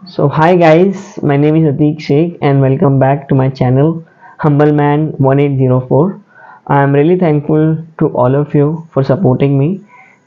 So hi guys, my name is Atik Sheikh and welcome back to my channel Humble Man 1804. I am really thankful to all of you for supporting me.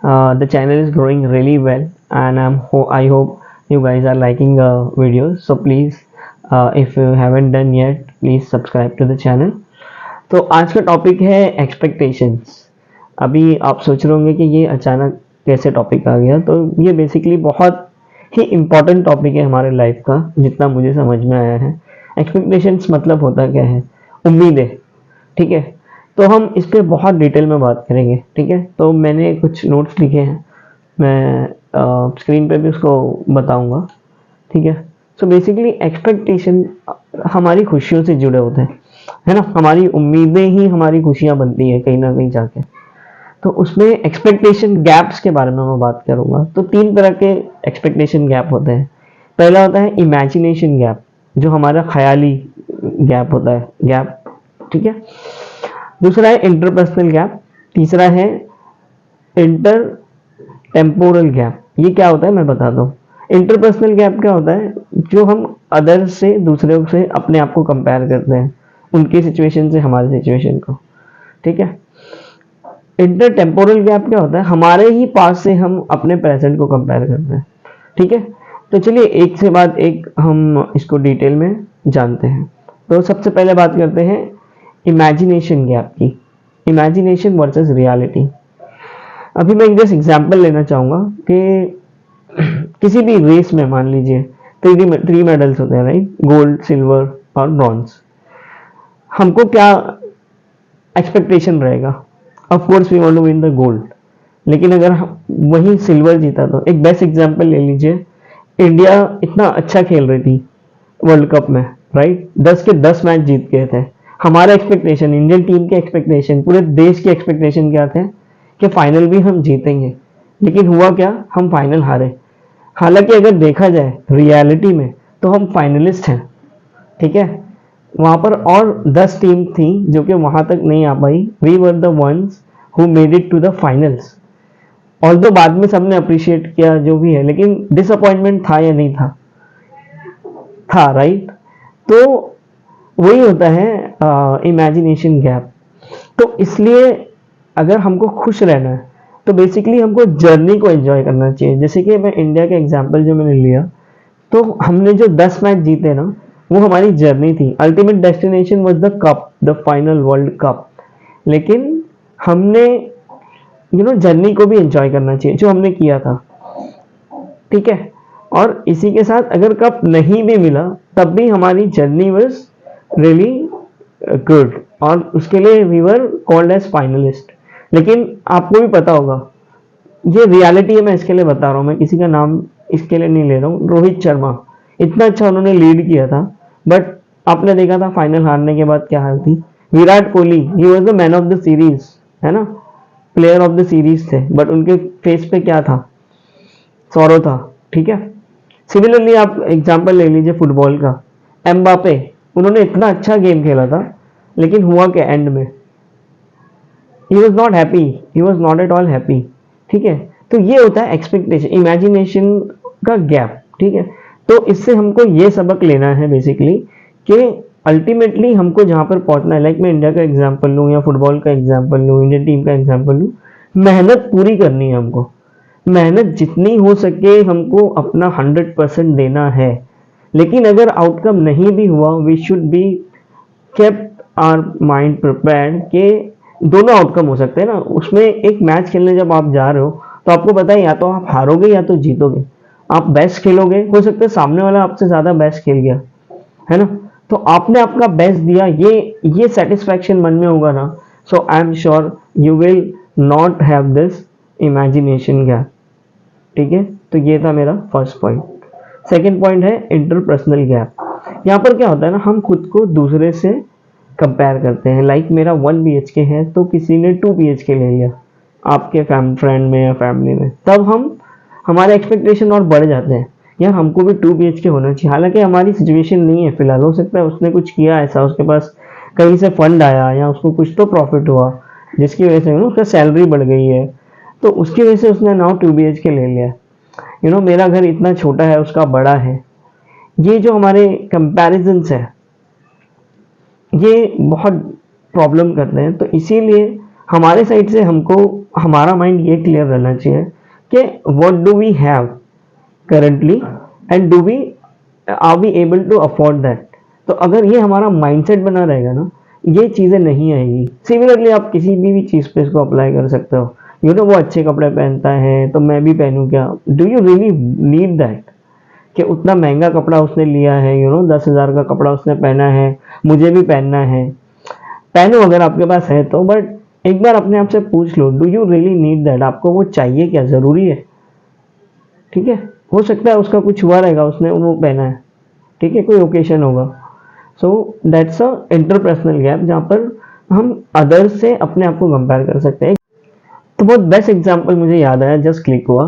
The channel is growing really well and I hope you guys are liking the videos. So please, if you haven't done yet, please subscribe to the channel. तो आज का topic है expectations. अभी आप सोच रहे होंगे कि ये अचानक कैसे टॉपिक आ गया, तो ये बेसिकली बहुत ही इम्पोर्टेंट टॉपिक है हमारे लाइफ का, जितना मुझे समझ में आया है। एक्सपेक्टेशंस मतलब होता क्या है? उम्मीदें। ठीक है, तो हम इस पर बहुत डिटेल में बात करेंगे। ठीक है, तो मैंने कुछ नोट्स लिखे हैं, मैं स्क्रीन पे भी उसको बताऊंगा। ठीक है, सो बेसिकली एक्सपेक्टेशन हमारी खुशियों से जुड़े होते हैं, है ना। हमारी उम्मीदें ही हमारी खुशियां बनती है कहीं ना कहीं जाके। तो उसमें एक्सपेक्टेशन गैप्स के बारे में मैं बात करूंगा। तो तीन तरह के एक्सपेक्टेशन गैप होते हैं। पहला होता है इमेजिनेशन गैप, जो हमारा ख्याली गैप होता है, गैप। ठीक है, दूसरा है इंटरपर्सनल गैप, तीसरा है इंटर टेम्पोरल गैप। ये क्या होता है मैं बताता हूँ। इंटरपर्सनल गैप क्या होता है? जो हम अदर से, दूसरों से अपने आप को कंपेयर करते हैं, उनकी सिचुएशन से हमारी सिचुएशन को। ठीक है, इंटर टेम्पोरल गैप क्या होता है? हमारे ही पास से हम अपने प्रेजेंट को कंपेयर करते हैं। ठीक है, तो चलिए एक से बाद एक हम इसको डिटेल में जानते हैं। तो सबसे पहले बात करते हैं इमेजिनेशन गैप की। Imagination versus reality. अभी मैं एक जस्ट एग्जांपल लेना चाहूँगा कि किसी भी रेस में मान लीजिए थ्री मेडल्स होते हैं, राइट? गोल्ड, सिल्वर और ब्रॉन्ज। हमको क्या एक्सपेक्टेशन रहेगा? Of course we want to win the gold. लेकिन अगर वही सिल्वर जीता, तो एक बेस्ट एग्जांपल ले लीजिए, इंडिया इतना अच्छा खेल रही थी वर्ल्ड कप में, राइट? 10 के 10 मैच जीत गए थे। हमारा एक्सपेक्टेशन, इंडियन टीम के एक्सपेक्टेशन, पूरे देश के एक्सपेक्टेशन क्या थे कि फाइनल भी हम जीतेंगे। लेकिन हुआ क्या? हम फाइनल हारे। हालांकि अगर देखा जाए रियलिटी में तो हम फाइनलिस्ट हैं। ठीक है, वहां पर और 10 टीम थी जो कि वहां तक नहीं आ पाई। We were the ones who made it to the finals. Although बाद में सबने अप्रिशिएट किया जो भी है, लेकिन डिसअपॉइंटमेंट था या नहीं था? था, राइट? तो वही होता है इमेजिनेशन गैप। तो इसलिए अगर हमको खुश रहना है तो बेसिकली हमको जर्नी को एंजॉय करना चाहिए। जैसे कि मैं इंडिया का एग्जांपल जो मैंने लिया, तो हमने जो 10 मैच जीते ना, वो हमारी जर्नी थी। Ultimate destination was the cup, the final world cup. लेकिन हमने जर्नी को भी एंजॉय करना चाहिए जो हमने किया था। ठीक है, और इसी के साथ अगर कप नहीं भी मिला तब भी हमारी जर्नी वाज रियली गुड, और उसके लिए we were called as finalist. लेकिन आपको भी पता होगा, ये रियलिटी है, मैं इसके लिए बता रहा हूँ, मैं किसी का नाम इसके लिए नहीं ले रहा हूँ। रोहित शर्मा, इतना अच्छा उन्होंने लीड किया था, बट आपने देखा था फाइनल हारने के बाद क्या हाल थी। Virat Kohli, he was the man of the series, है ना, प्लेयर ऑफ द सीरीज थे, बट उनके फेस पे क्या था? सौरव था। ठीक है, सिमिलरली आप एग्जांपल ले लीजिए फुटबॉल का, एम्बापे, उन्होंने इतना अच्छा गेम खेला था, लेकिन हुआ क्या एंड में? He was not happy, he was not at all happy. ठीक है, तो ये होता है एक्सपेक्टेशन, इमेजिनेशन का गैप। ठीक है, तो इससे हमको ये सबक लेना है बेसिकली कि अल्टीमेटली हमको जहां पर पहुंचना है, लाइक मैं इंडिया का एग्जांपल लूं या फुटबॉल का एग्जांपल लूं, इंडियन टीम का एग्जांपल लूं, मेहनत पूरी करनी है हमको। मेहनत जितनी हो सके हमको अपना 100% देना है। लेकिन अगर आउटकम नहीं भी हुआ, we should be kept our mind prepared कि दोनों आउटकम हो सकते हैं ना। उसमें एक मैच खेलने जब आप जा रहे हो तो आपको पता है या तो आप हारोगे या तो जीतोगे। आप बेस्ट खेलोगे, हो सकता है सामने वाला आपसे ज्यादा बेस्ट खेल गया, है ना, तो आपने आपका बेस्ट दिया, ये सेटिस्फैक्शन मन में होगा ना। So I am sure you will not have this imagination gap. ठीक है, तो ये था मेरा फर्स्ट पॉइंट। सेकेंड पॉइंट है इंटरपर्सनल गैप। यहाँ पर क्या होता है ना, हम खुद को दूसरे से कंपेयर करते हैं। लाइक मेरा 1 BHK है तो किसी ने 2 BHK ले लिया आपके फ्रेंड में या फैमिली में, तब हमारे एक्सपेक्टेशन और बढ़ जाते हैं, यार हमको भी 2 BHK होना चाहिए। हालांकि हमारी सिचुएशन नहीं है फिलहाल, हो सकता है उसने कुछ किया ऐसा, उसके पास कहीं से फंड आया या उसको कुछ तो प्रॉफिट हुआ जिसकी वजह से उसका सैलरी बढ़ गई है, तो उसकी वजह से उसने नाउ 2 BHK ले लिया। मेरा घर इतना छोटा है, उसका बड़ा है, ये जो हमारे कंपैरिजन्स है ये बहुत प्रॉब्लम करते हैं। तो इसीलिए हमारे साइड से हमको हमारा माइंड ये क्लियर रहना चाहिए कि what do we have currently and do we are we able to afford that. तो अगर ये हमारा माइंडसेट बना रहेगा ना, ये चीज़ें नहीं आएगी। सिमिलरली आप किसी भी चीज़ पे इसको अप्लाई कर सकते हो। यू नो वो अच्छे कपड़े पहनता है तो मैं भी पहनूं क्या? Do you really need that कि उतना महंगा कपड़ा उसने लिया है, 10,000 का कपड़ा उसने पहना है, मुझे भी पहनना है। पहनो अगर आपके पास है तो, बट एक बार अपने आप से पूछ लो, do you really need that? आपको वो चाहिए क्या? ज़रूरी है? ठीक है, हो सकता है उसका कुछ हुआ रहेगा, उसने वो पहना है, ठीक है, कोई ओकेशन होगा। So that's a interpersonal gap जहाँ पर हम अदर्स से अपने आप को कंपेयर कर सकते हैं। तो बहुत बेस्ट एग्जांपल मुझे याद आया, जस्ट क्लिक हुआ,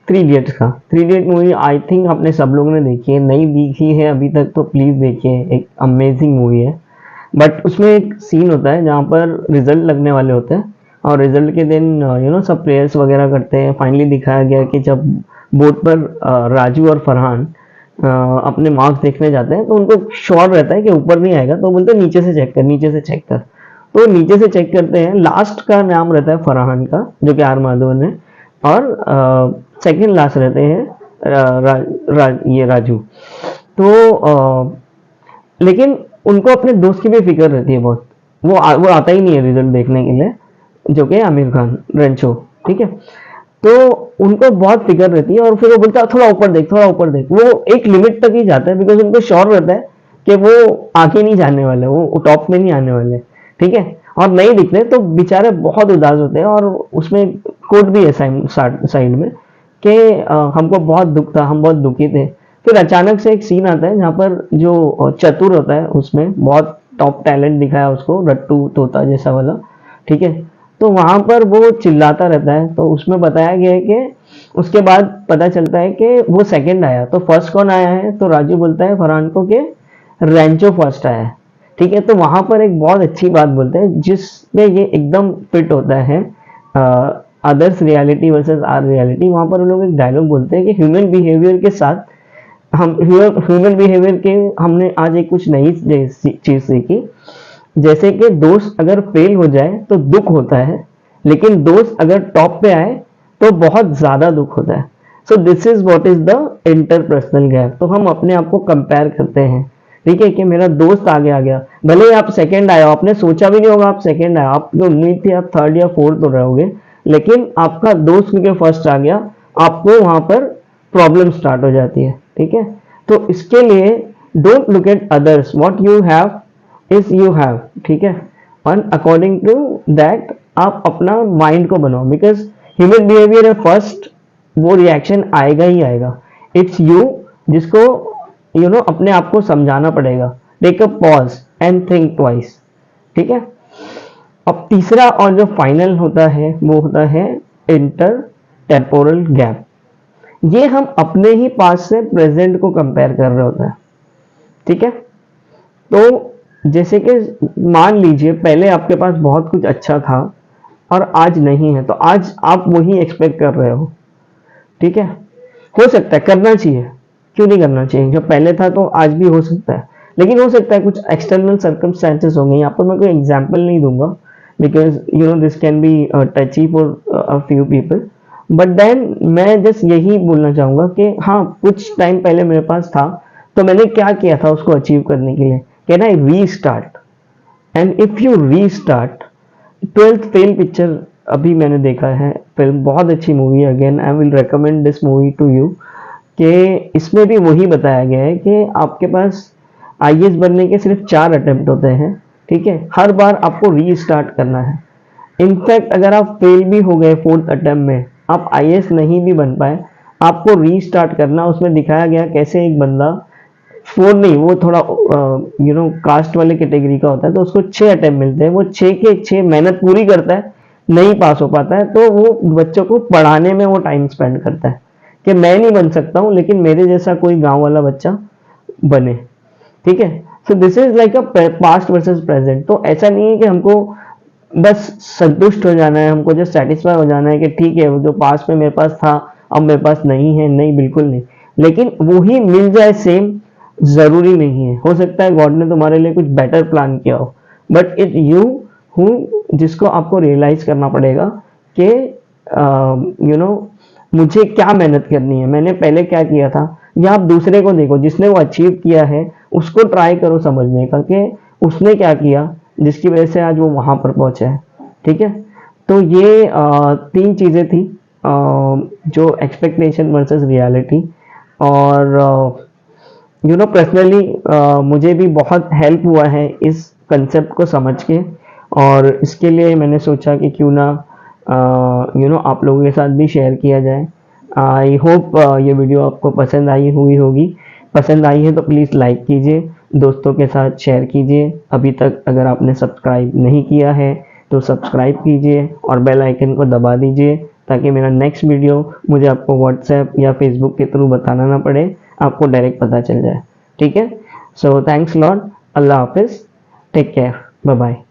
थ्री इडियट्स का। Three idiot movie I think आपने सब लोगों ने देखी है, नहीं देखी है अभी तक तो प्लीज़ देखिए, एक अमेजिंग मूवी है। बट उसमें एक सीन होता है जहाँ पर रिजल्ट लगने वाले होते हैं और रिजल्ट के दिन सब प्रेयर्स वगैरह करते हैं। फाइनली दिखाया गया कि जब बोर्ड पर राजू और फरहान अपने मार्क्स देखने जाते हैं तो उनको श्योर रहता है कि ऊपर नहीं आएगा, तो बोलते हैं नीचे से चेक कर, नीचे से चेक कर। तो नीचे से चेक करते हैं, लास्ट का नाम रहता है फरहान का जो कि आर माधवन है, और सेकंड लास्ट रहते हैं ये राजू। तो लेकिन उनको अपने दोस्त की भी फिक्र रहती है बहुत। वो आता ही नहीं है रिजल्ट देखने के लिए, जो कि आमिर खान रेंचो, ठीक है। तो उनको बहुत फिक्र रहती है और फिर वो बोलता है थोड़ा ऊपर देख, थोड़ा ऊपर देख। वो एक लिमिट तक ही जाता है बिकॉज उनको श्योर रहता है कि वो आगे नहीं जाने वाले, वो टॉप में नहीं आने वाले, ठीक है। और नहीं दिखते तो बेचारे बहुत उदास होते हैं। और उसमें कोट भी है साइड में कि हमको बहुत दुख था, हम बहुत दुखी थे। फिर अचानक से एक सीन आता है जहाँ पर जो चतुर होता है, उसमें बहुत टॉप टैलेंट दिखाया उसको, रट्टू तोता जैसा वाला, ठीक है। तो वहां पर वो चिल्लाता रहता है, तो उसमें बताया गया है कि उसके बाद पता चलता है कि वो सेकंड आया। तो फर्स्ट कौन आया है? तो राजू बोलता है फरहान को कि रेंचो फर्स्ट आया है, ठीक है। तो वहां पर एक बहुत अच्छी बात बोलते हैं जिसमें ये एकदम फिट होता है others reality versus our reality. वहां पर उन लोग एक डायलॉग बोलते हैं कि ह्यूमन बिहेवियर के साथ हम ह्यूमन बिहेवियर के हमने आज एक कुछ नई चीज सीखी, जैसे कि दोस्त अगर फेल हो जाए तो दुख होता है, लेकिन दोस्त अगर टॉप पे आए तो बहुत ज्यादा दुख होता है। So this is what is the interpersonal gap. तो हम अपने आप को कंपेयर करते हैं, ठीक है, कि मेरा दोस्त आगे आ गया, भले ही आप सेकंड आए हो, आपने सोचा भी नहीं होगा आप सेकंड आए, आपकी उम्मीद थी आप थर्ड या फोर्थ हो रहोगे, लेकिन आपका दोस्त क्योंकि फर्स्ट आ गया, आपको वहां पर प्रॉब्लम स्टार्ट हो जाती है, ठीक है। तो इसके लिए don't look at others, what you have is you have, ठीक है। और अकॉर्डिंग टू दैट आप अपना माइंड को बनाओ, बिकॉज ह्यूमन बिहेवियर है फर्स्ट, वो रिएक्शन आएगा ही आएगा। इट्स यू जिसको अपने आप को समझाना पड़ेगा। Take a pause and think twice, ठीक है। अब तीसरा और जो फाइनल होता है वो होता है इंटर टेम्पोरल गैप। ये हम अपने ही पास से प्रेजेंट को कंपेयर कर रहे होते हैं, ठीक है। तो जैसे कि मान लीजिए पहले आपके पास बहुत कुछ अच्छा था और आज नहीं है, तो आज आप वही एक्सपेक्ट कर रहे हो, ठीक है। हो सकता है, करना चाहिए, क्यों नहीं करना चाहिए, जब पहले था तो आज भी हो सकता है, लेकिन हो सकता है कुछ एक्सटर्नल सर्कमस्टेंसेस होंगे। यहाँ पर मैं कोई एग्जाम्पल नहीं दूंगा because this can be touchy for a few people, but then मैं जस्ट यही बोलना चाहूंगा कि हाँ, कुछ टाइम पहले मेरे पास था तो मैंने क्या किया था उसको अचीव करने के लिए, can I restart. And if you restart, 12th fail picture अभी मैंने देखा है, फिल्म बहुत अच्छी मूवी है, again I will recommend this movie two you, कि इसमें भी वही बताया गया है कि आपके पास आईएएस बनने के सिर्फ 4 अटेम्प्ट होते हैं, ठीक है। हर बार आपको रीस्टार्ट करना है। इनफैक्ट अगर आप फेल भी हो गए 4th अटेम्प्ट में, आप आईएएस नहीं भी बन पाए, आपको रीस्टार्ट करना। उसमें दिखाया गया कैसे एक बंदा 4 नहीं, वो थोड़ा कास्ट वाले कैटेगरी का होता है, तो उसको 6 अटेम्प्ट मिलते हैं, वो 6 के 6 मेहनत पूरी करता है, नहीं पास हो पाता है, तो वो बच्चों को पढ़ाने में वो टाइम स्पेंड करता है कि मैं नहीं बन सकता हूँ लेकिन मेरे जैसा कोई गांव वाला बच्चा बने, ठीक है। So this is like a past versus present. तो ऐसा नहीं है कि हमको बस संतुष्ट हो जाना है, हमको जस्ट सेटिस्फाई हो जाना है कि ठीक है वो जो पास्ट में मेरे पास था अब मेरे पास नहीं है, नहीं, बिल्कुल नहीं। लेकिन वही मिल जाए सेम, ज़रूरी नहीं है। हो सकता है गॉड ने तुम्हारे लिए कुछ बेटर प्लान किया हो, बट इट यू हूँ जिसको आपको रियलाइज़ करना पड़ेगा कि मुझे क्या मेहनत करनी है, मैंने पहले क्या किया था, या आप दूसरे को देखो जिसने वो अचीव किया है, उसको ट्राई करो समझने का कि उसने क्या किया जिसकी वजह से आज वो वहाँ पर पहुँचा है। ठीक है, तो ये 3 चीज़ें थी, जो एक्सपेक्टेशन वर्सेस रियलिटी। और पर्सनली मुझे भी बहुत हेल्प हुआ है इस कंसेप्ट को समझ के, और इसके लिए मैंने सोचा कि क्यों ना आप लोगों के साथ भी शेयर किया जाए। आई होप ये वीडियो आपको पसंद आई हुई होगी। पसंद आई है तो प्लीज़ लाइक कीजिए, दोस्तों के साथ शेयर कीजिए। अभी तक अगर आपने सब्सक्राइब नहीं किया है तो सब्सक्राइब कीजिए और बेल आइकन को दबा दीजिए, ताकि मेरा नेक्स्ट वीडियो मुझे आपको व्हाट्सएप या फेसबुक के थ्रू बताना ना पड़े, आपको डायरेक्ट पता चल जाए। ठीक है, सो थैंक्स लॉट, अल्लाह हाफिज़, टेक केयर, बाय बाय।